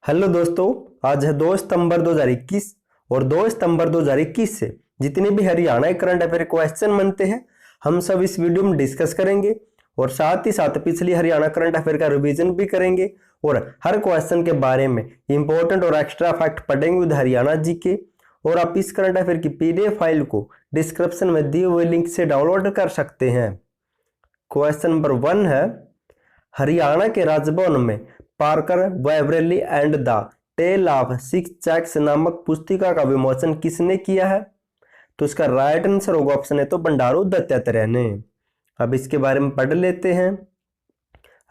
Hello दोस्तों, आज है 2 सितंबर 2021 और 2 सितंबर 2021 से जितने भी हरियाणा करंट अफेयर क्वेश्चन बनते हैं हम सब इस वीडियो में डिस्कस करेंगे और साथ ही साथ पिछली हरियाणा करंट अफेयर का रिवीजन भी करेंगे और हर क्वेश्चन के बारे में इंपॉर्टेंट और एक्स्ट्रा फैक्ट पढ़ेंगे विद हरियाणा जी के। और आप इस करंट अफेयर की पीडीएफ फाइल को डिस्क्रिप्शन में दिए हुए लिंक से डाउनलोड कर सकते हैं। क्वेश्चन नंबर 1 है, हरियाणा के राजभवन में Parker वाइब्रेली and the tell of six checks नामक पुस्तिका का विमोचन किसने किया है? तो इसका राइट आंसर होगा ऑप्शन है तो बंडारू दत्तात्रेय ने। अब इसके बारे में पढ़ लेते हैं।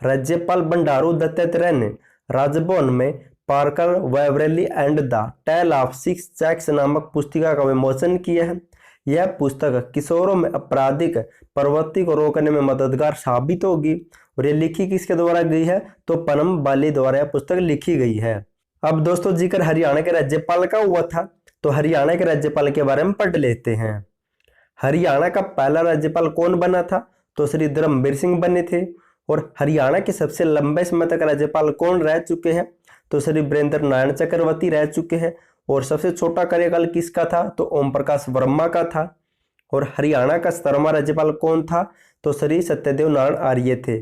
राज्यपाल बंडारू दत्तात्रेय ने राजभवन में Parker वाइब्रेली and the tell of six checks नामक पुस्तिका का विमोचन किया है। यह पुस्तक किशोरों में आपराधिक प्रवृत्ति को रोकने में मददगार साबित होगी और ये लिखी किसके द्वारा गई है? तो पनम बाली द्वारा यह पुस्तक लिखी गई है। अब दोस्तों जिक्र हरियाणा के राज्यपाल का हुआ था तो हरियाणा के राज्यपाल के बारे में पढ़ लेते हैं। हरियाणा का पहला राज्यपाल कौन बना था? तो श्री धर्मवीर सिंह बने थे। और हरियाणा के सबसे लंबे समय तक राज्यपाल कौन रह चुके हैं? तो श्री वीरेंद्र नारायण चक्रवर्ती रह चुके हैं। और सबसे छोटा कार्यकाल किसका था? तो ओम प्रकाश वर्मा का था। और हरियाणा का 17वां राज्यपाल कौन था? तो श्री सत्यदेव नारायण आर्य थे।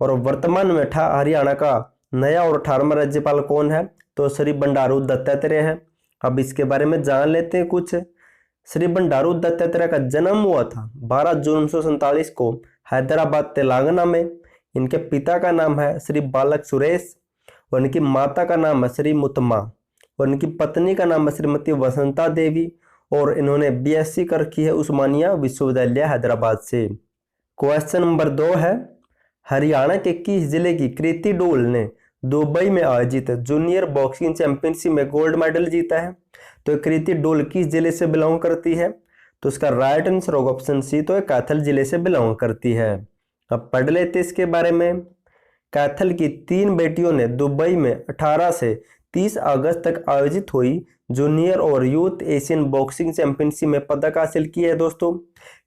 और वर्तमान में हरियाणा का नया और 18वां राज्यपाल कौन है? तो श्री बंडारू दत्तात्रेय है। अब इसके बारे में जान लेते हैं कुछ। श्री बंडारू दत्तात्रेय का जन्म हुआ था 12 जून 1947 को हैदराबाद तेलंगाना में। इनके पिता का नाम है श्री बालक सुरेश और इनकी माता का नाम है श्री मुतमा और इनकी पत्नी का नाम है श्रीमती वसंता देवी और इन्होंने बीएससी कर रखी है उस्मानिया विश्वविद्यालय हैदराबाद से। क्वेश्चन नंबर 2 है, हरियाणा के किस जिले की कृति डोल ने दुबई में आयोजित जूनियर बॉक्सिंग चैंपियनशिप में गोल्ड मेडल जीता है? तो कृति डोल किस जिले से बिलोंग करती है? तो इसका राइट आंसर होगा ऑप्शन सी, तो कैथल जिले से बिलोंग करती है। अब पढ़ लेते इसके बारे में। कैथल की 3 बेटियों ने दुबई में 18 से 30 अगस्त तक आयोजित हुई जूनियर और यूथ एशियन बॉक्सिंग चैंपियनशिप में पदक हासिल किया है। दोस्तों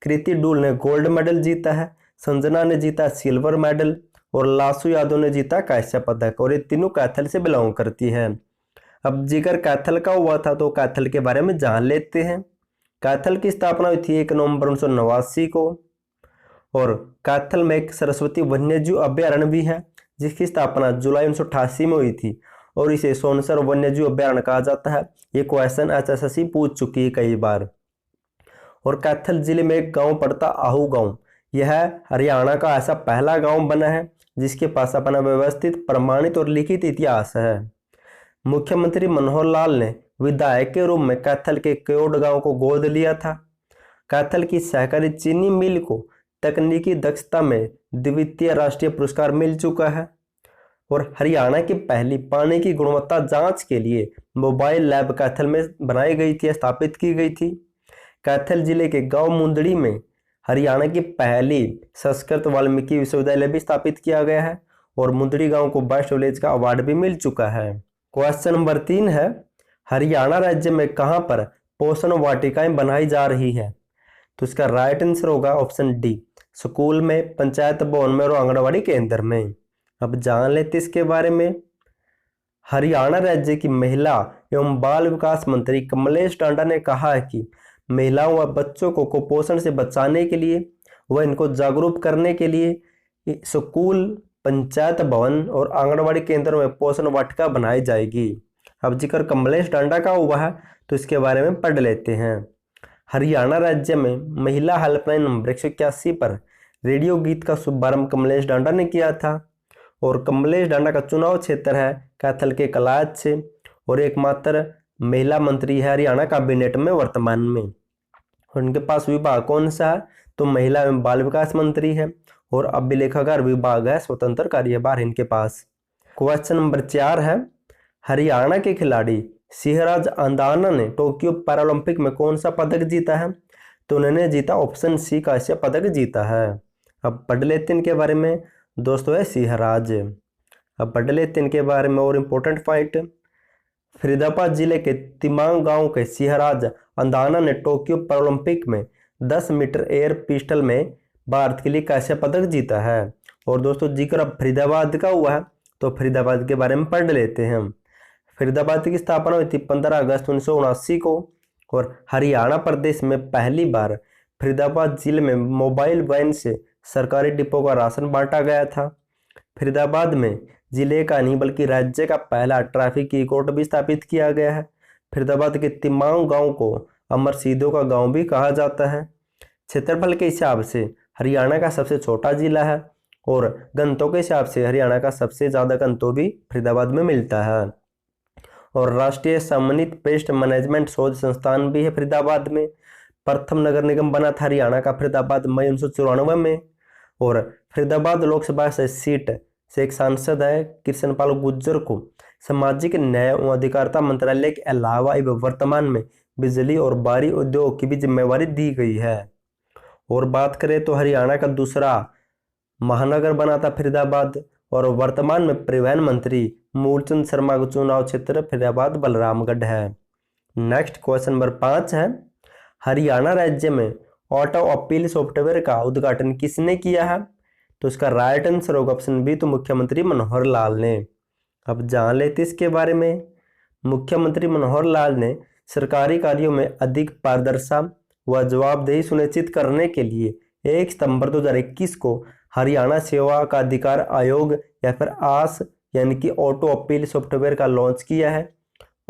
कृति डोल ने गोल्ड मेडल जीता है, संजना ने जीता सिल्वर मेडल और लासू यादव ने जीता कांस्य पदक और ये तीनों कैथल से बिलोंग करती है। अब जिक्र कैथल का हुआ था तो कैथल के बारे में जान लेते हैं। कैथल की स्थापना हुई थी 1 नवंबर 1989 को और कैथल में एक सरस्वती वन्यजीव अभ्यारण्य भी है जिसकी स्थापना जुलाई 1988 में हुई थी और इसे सोनसर वन्यजीव अभ्यारण्य कहा जाता है। ये क्वेश्चन एसएससी पूछ चुकी है कई बार। और कैथल जिले में एक गांव पड़ता आहू गांव। यह हरियाणा का ऐसा पहला गांव बना है जिसके पास अपना व्यवस्थित, प्रमाणित और लिखित इतिहास है। मुख्यमंत्री मनोहर लाल ने विधायक के रूप में कैथल के क्योड़ गांव को गोद लिया था। कैथल की सहकारी चीनी मिल को तकनीकी दक्षता में द्वितीय राष्ट्रीय पुरस्कार मिल चुका है। और हरियाणा की पहली पानी की गुणवत्ता जांच के लिए मोबाइल लैब कैथल में बनाई गई थी, स्थापित की गई थी। कैथल जिले के गांव मुंदड़ी में हरियाणा की पहली संस्कृत वाल्मीकि विश्वविद्यालय भी स्थापित किया गया है और मुंदड़ी गांव को बेस्ट विलेज का अवार्ड भी मिल चुका है। क्वेश्चन नंबर 3 है, हरियाणा राज्य में कहां पर पोषण वाटिकाएं बनाई जा रही है? तो इसका राइट आंसर होगा ऑप्शन डी, स्कूल में, पंचायत भवन में और आंगनबाड़ी केंद्र में। अब जान लेते इसके बारे में। हरियाणा राज्य की महिला एवं बाल विकास मंत्री कमलेश टांडा ने कहा है कि महिलाओं व बच्चों को कुपोषण से बचाने के लिए व इनको जागरूक करने के लिए स्कूल, पंचायत भवन और आंगनबाड़ी केंद्रों में पोषण वाटिका बनाई जाएगी। अब जिक्र कमलेश टांडा का हुआ है तो इसके बारे में पढ़ लेते हैं। हरियाणा राज्य में महिला हेल्पलाइन नंबर 181 पर रेडियो गीत का शुभारंभ कमलेश टांडा ने किया था और कमलेश टांडा का चुनाव क्षेत्र है कैथल के कलायत से और एकमात्र महिला मंत्री है हरियाणा कैबिनेट में वर्तमान में। और उनके पास विभाग कौन सा है? तो महिला एवं बाल विकास मंत्री है और अभिलेखागार विभाग है, स्वतंत्र कार्यभार इनके पास। क्वेश्चन नंबर 4 है, हरियाणा के खिलाड़ी सिहराज अंदाना ने टोक्यो पैरालंपिक में कौन सा पदक जीता है? तो उन्होंने जीता ऑप्शन सी, कांस्य पदक जीता है। अब पढ़ लेते हैं इनके बारे में। दोस्तों है सिहराज। अब पढ़ लेते हैं इनके बारे में और इम्पोर्टेंट पॉइंट। फरीदाबाद जिले के तिमांग गांव के सिहराज अंदाना ने टोक्यो पैरालंपिक में 10 मीटर एयर पिस्टल में भारत के लिए कांस्य पदक जीता है। और दोस्तों जिक्र अब फरीदाबाद का हुआ है तो फरीदाबाद के बारे में पढ़ लेते हैं। फरीदाबाद की स्थापना हुई थी 15 अगस्त 1979 को। और हरियाणा प्रदेश में पहली बार फरीदाबाद जिले में मोबाइल वैन से सरकारी डिपो का राशन बांटा गया था। फरीदाबाद में जिले का नहीं बल्कि राज्य का पहला ट्रैफिक ई कोर्ट भी स्थापित किया गया है। फरीदाबाद के तिमांग गांव को अमर शहीदों का गांव भी कहा जाता है। क्षेत्रफल के हिसाब से हरियाणा का सबसे छोटा जिला है और घनत्व के हिसाब से हरियाणा का सबसे ज्यादा घनत्व भी फरीदाबाद में मिलता है। और राष्ट्रीय समन्वित पेस्ट मैनेजमेंट शोध संस्थान भी है फरीदाबाद में। प्रथम नगर निगम बना था हरियाणा का फरीदाबाद मई 1994 में। और फरीदाबाद लोकसभा से सीट से एक सांसद है कृष्णपाल गुर्जर को सामाजिक न्याय एवं अधिकारिता मंत्रालय के अलावा वर्तमान में बिजली और भारी उद्योग की भी जिम्मेवारी दी गई है। और बात करें तो हरियाणा का दूसरा महानगर बना था फरीदाबाद और वर्तमान में परिवहन मंत्री मूलचंद शर्मा का चुनाव क्षेत्र फरीदाबाद बलरामगढ़ है। नेक्स्ट क्वेश्चन नंबर 5 है, हरियाणा राज्य में ऑटो अपील सॉफ्टवेयर का उद्घाटन किसने किया है? तो इसका राइट आंसर होगा ऑप्शन बी, तो मुख्यमंत्री मनोहर लाल ने। अब जान लेते इसके बारे में। मुख्यमंत्री मनोहर लाल ने सरकारी कार्यों में अधिक पारदर्शिता व जवाबदेही सुनिश्चित करने के लिए 1 सितंबर 2021 को हरियाणा सेवा का अधिकार आयोग या फिर आस यानी कि ऑटो अपील सॉफ्टवेयर का लॉन्च किया है।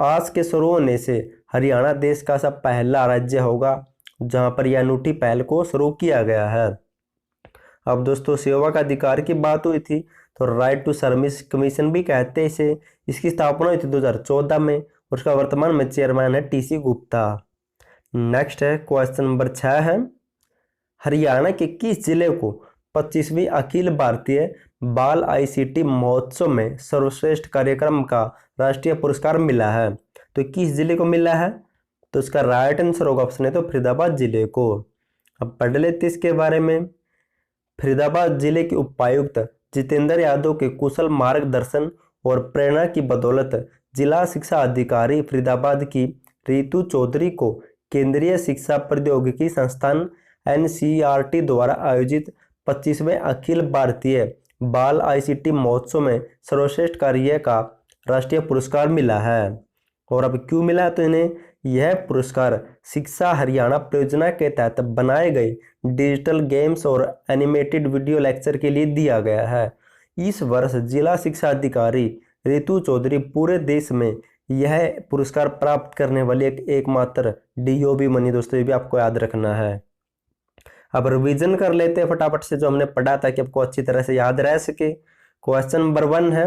आस के शुरू होने से हरियाणा देश का सब पहला राज्य होगा जहां पर यह अनूठी पहल को शुरू किया गया है। अब दोस्तों सेवा का अधिकार की बात हुई थी तो राइट टू सर्विस कमीशन भी कहते हैं इसे। इसकी स्थापना हुई थी 2014 में और उसका वर्तमान में चेयरमैन है टीसी गुप्ता। नेक्स्ट है क्वेश्चन नंबर 6 है, हरियाणा के किस जिले को 25वीं अखिल भारतीय बाल आईसीटी महोत्सव में सर्वश्रेष्ठ कार्यक्रम का राष्ट्रीय पुरस्कार मिला है? तो किस जिले को मिला है? तो इसका राइट आंसर होगा ऑप्शन है तो फरीदाबाद जिले को। अब पढ़ लेते इसके बारे में। फरीदाबाद जिले के उपायुक्त जितेंद्र यादव के कुशल मार्गदर्शन और प्रेरणा की बदौलत जिला शिक्षा अधिकारी फरीदाबाद की रितु चौधरी को केंद्रीय शिक्षा प्रौद्योगिकी संस्थान एनसीईआरटी द्वारा आयोजित 25वें अखिल भारतीय बाल आईसीटी महोत्सव में सर्वश्रेष्ठ कार्य का राष्ट्रीय पुरस्कार मिला है। और अब क्यों मिला? तो इन्हें यह पुरस्कार शिक्षा हरियाणा परियोजना के तहत बनाए गए डिजिटल गेम्स और एनिमेटेड वीडियो लेक्चर के लिए दिया गया है। इस वर्ष जिला शिक्षा अधिकारी रितु चौधरी पूरे देश में यह पुरस्कार प्राप्त करने वाली एकमात्र डीओबी बनी। दोस्तों ये भी आपको याद रखना है। अब रिवीजन कर लेते हैं फटाफट से जो हमने पढ़ा ताकि आपको अच्छी तरह से याद रह सके। क्वेश्चन नंबर 1 है,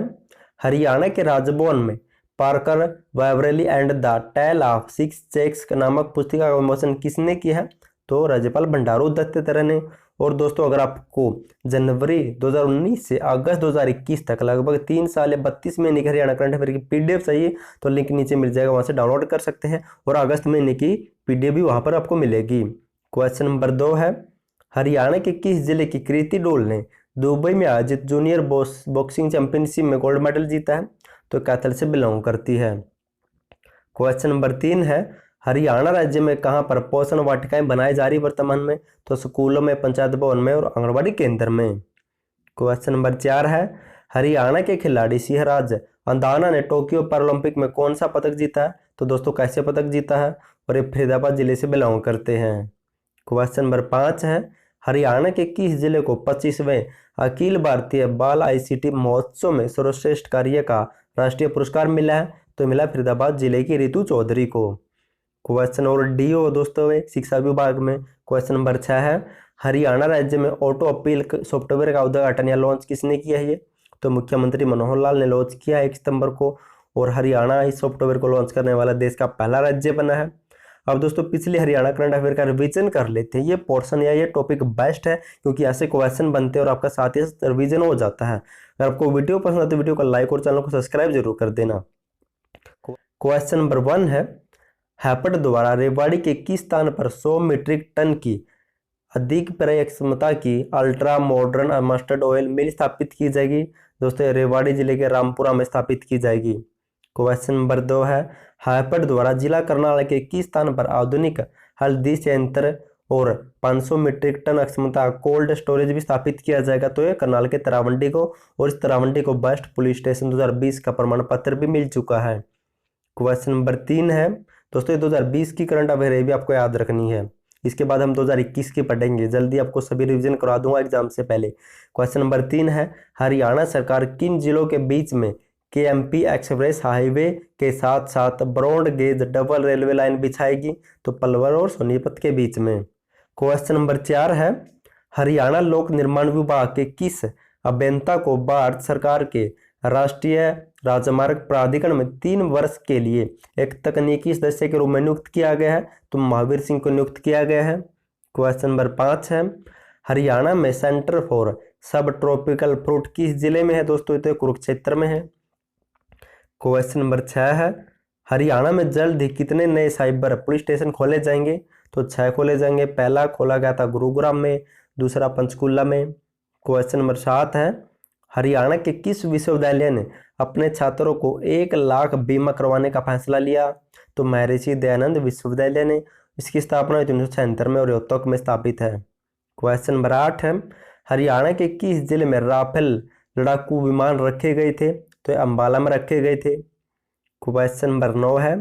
हरियाणा के राजभवन में Parker वाइवरेली and the tell of 6 checks नामक पुस्तिका का विमोचन किसने किया है? तो राज्यपाल बंडारू दत्तात्रेय ने। और दोस्तों अगर आपको जनवरी 2019 से अगस्त 2021 तक लगभग 3 साल या 32 महीने की हरियाणा करंट अफेयर की पीडीएफ चाहिए तो लिंक नीचे मिल जाएगा, वहां से डाउनलोड कर सकते हैं और अगस्त महीने की पीडीएफ भी वहां पर आपको मिलेगी। क्वेश्चन नंबर 2 है, हरियाणा के किस जिले की कृति डोल ने दुबई में आयोजित जूनियर बॉक्सिंग चैंपियनशिप में गोल्ड मेडल जीता है? तो कैथल से बिलोंग करती है। क्वेश्चन नंबर 3 है, हरियाणा राज्य में कहां पर पोषण वाटिकाएं बनाई जा रही वर्तमान में? तो स्कूलों में, पंचायत भवन में और आंगनबाड़ी केंद्र में। क्वेश्चन नंबर 4 है, हरियाणा के खिलाड़ी सिंहराज अंदाना ने टोक्यो पैरालंपिक में कौन सा पदक जीता है? तो दोस्तों कैसे पदक जीता है और ये फरीदाबाद जिले से बिलोंग करते हैं। क्वेश्चन नंबर 5 है, हरियाणा के किस जिले को 25वें अखिल भारतीय बाल आईसीटी महोत्सव में सर्वश्रेष्ठ कार्य का राष्ट्रीय पुरस्कार मिला है? तो मिला फरीदाबाद जिले की रितु चौधरी को। क्वेश्चन और डीओ दोस्तों शिक्षा विभाग में। क्वेश्चन नंबर 6 है, हरियाणा राज्य में ऑटो अपील सॉफ्टवेयर का उद्घाटन या लॉन्च किसने किया है? तो मुख्यमंत्री मनोहर लाल ने लॉन्च किया 1 सितंबर को और हरियाणा इस सॉफ्टवेयर को लॉन्च करने वाला देश का पहला राज्य बना है। अब दोस्तों पिछले हरियाणा करंट अफेयर का रिवीजन कर लेते हैं। ये पोर्शन या ये टॉपिक बेस्ट है क्योंकि ऐसे क्वेश्चन बनते हैं और आपका साथ ही रिवीजन हो जाता है। अगर आपको वीडियो पसंद है तो वीडियो को लाइक और चैनल को सब्सक्राइब जरूर कर देना। क्वेश्चन नंबर 1 है, हैपट द्वारा रेवाड़ी के किस स्थान पर 100 मीट्रिक टन की अधिक क्रय क्षमता की अल्ट्रा मॉडर्न मस्टर्ड ऑयल मिल स्थापित की जाएगी? दोस्तों रेवाड़ी जिले के रामपुरा में स्थापित की जाएगी। क्वेश्चन नंबर 2 है, हैपट द्वारा जिला करनाल के किस स्थान पर आधुनिक हल्दी संयंत्र और 500 मीट्रिक टन क्षमता कोल्ड स्टोरेज भी स्थापित किया जाएगा? तो ये करनाल के तरावंडी को, और इस तरावंडी को बेस्ट पुलिस स्टेशन 2020 का प्रमाण पत्र भी मिल चुका है। क्वेश्चन नंबर 3 है दोस्तों, ये 2020 की करंट अफेयर है, भी आपको याद रखनी है। इसके बाद हम 2021 की पढ़ेंगे, जल्दी आपको सभी रिवीजन करवा दूंगा एग्जाम से पहले। क्वेश्चन नंबर 3 है, हरियाणा सरकार किन जिलों के बीच में केएमपी एक्सप्रेस हाईवे के साथ साथ broad gauge double railway line बिछाएगी? तो पलवल और सोनीपत के बीच में। क्वेश्चन नंबर 4 है, हरियाणा लोक निर्माण विभाग के किस अभियंता को भारत सरकार के राष्ट्रीय राजमार्ग प्राधिकरण में 3 वर्ष के लिए एक तकनीकी सदस्य के रूप में नियुक्त किया गया है? तो महावीर सिंह को नियुक्त किया गया है। क्वेश्चन नंबर 5 है, हरियाणा में सेंटर फॉर सब ट्रॉपिकल फ्रूट किस जिले में है? दोस्तों तो कुरुक्षेत्र में है। क्वेश्चन नंबर 6 है, हरियाणा में जल्द ही कितने नए साइबर पुलिस स्टेशन खोले जाएंगे? तो 6 खोले जाएंगे। पहला खोला गया था गुरुग्राम में, दूसरा पंचकुला में। क्वेश्चन नंबर 7 है, हरियाणा के किस विश्वविद्यालय ने अपने छात्रों को 1 लाख बीमा करवाने का फैसला लिया? तो महर्षि दयानंद विश्वविद्यालय ने। इसकी स्थापना 1976 में और रोहतक में स्थापित है। क्वेश्चन नंबर 8 है, हरियाणा के किस जिले में राफेल लड़ाकू विमान रखे गए थे? तो अंबाला में रखे गए थे। क्वेश्चन नंबर 9 है,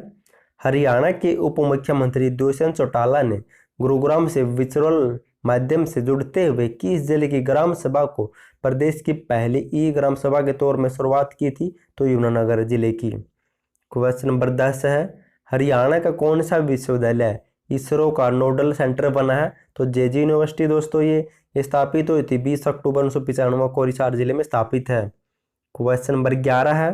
हरियाणा के उप मुख्यमंत्री दुष्यंत चौटाला ने गुरुग्राम से वर्चुअल माध्यम से जुड़ते हुए किस जिले की ग्राम सभा को प्रदेश की पहली ई ग्राम सभा के तौर में शुरुआत की थी? तो यमुनानगर जिले की। क्वेश्चन नंबर 10 है, हरियाणा का कौन सा विश्वविद्यालय इसरो का नोडल सेंटर बना है? तो जेजी यूनिवर्सिटी दोस्तों ये स्थापित हुई थी 20 अक्टूबर 1995 को हिसार जिले में स्थापित है। क्वेश्चन नंबर 11 है,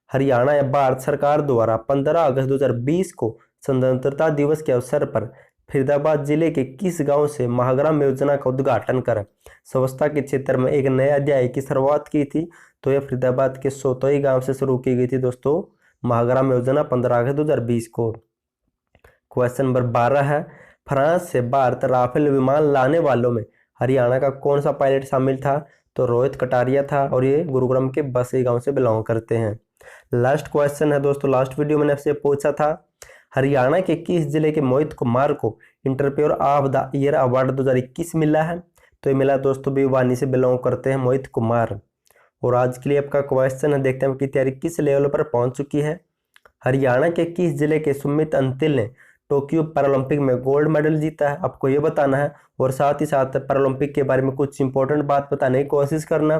हरियाणा या भारत सरकार द्वारा 15 अगस्त 2020 को स्वतंत्रता दिवस के अवसर पर फरीदाबाद जिले के किस गांव से महाग्राम योजना का उद्घाटन कर स्वच्छता के क्षेत्र में एक नए अध्याय की शुरुआत की थी? तो यह फरीदाबाद के सोतोई गांव से शुरू की गई थी दोस्तों महाग्राम योजना 15 अगस्त 2020 को। क्वेश्चन नंबर 12 है, फ्रांस से भारत राफेल विमान लाने वालों में हरियाणा का कौन सा पायलट शामिल था? तो रोहित कटारिया था और ये गुरुग्राम के बसई गांव से बिलोंग करते हैं। लास्ट क्वेश्चन है दोस्तों, लास्ट वीडियो मैंने आपसे पूछा था, हरियाणा के किस जिले के मोहित कुमार को entrepreneur of the year award 2021 मिला है? तो ये मिला दोस्तों भिवानी से बिलोंग करते हैं मोहित कुमार। और आज के लिए आपका क्वेश्चन है, देखते हैं आपकी तैयारी किस लेवल पर पहुंच चुकी है। हरियाणा के किस जिले के सुमित अंतिल ने टोक्यो पैरालंपिक में गोल्ड मेडल जीता है? आपको ये बताना है और साथ ही साथ पैरालंपिक के बारे में कुछ इंपॉर्टेंट बात बताने की कोशिश करना,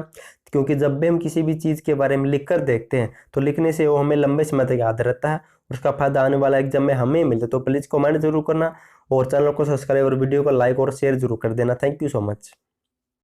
क्योंकि जब भी हम किसी भी चीज़ के बारे में लिख कर देखते हैं तो लिखने से वो हमें लंबे समय तक याद रहता है, उसका फायदा आने वाला एग्जाम में हमें मिलता है। तो प्लीज़ कमेंट जरूर करना और चैनल को सब्सक्राइब और वीडियो को लाइक और शेयर जरूर कर देना। Thank you so much.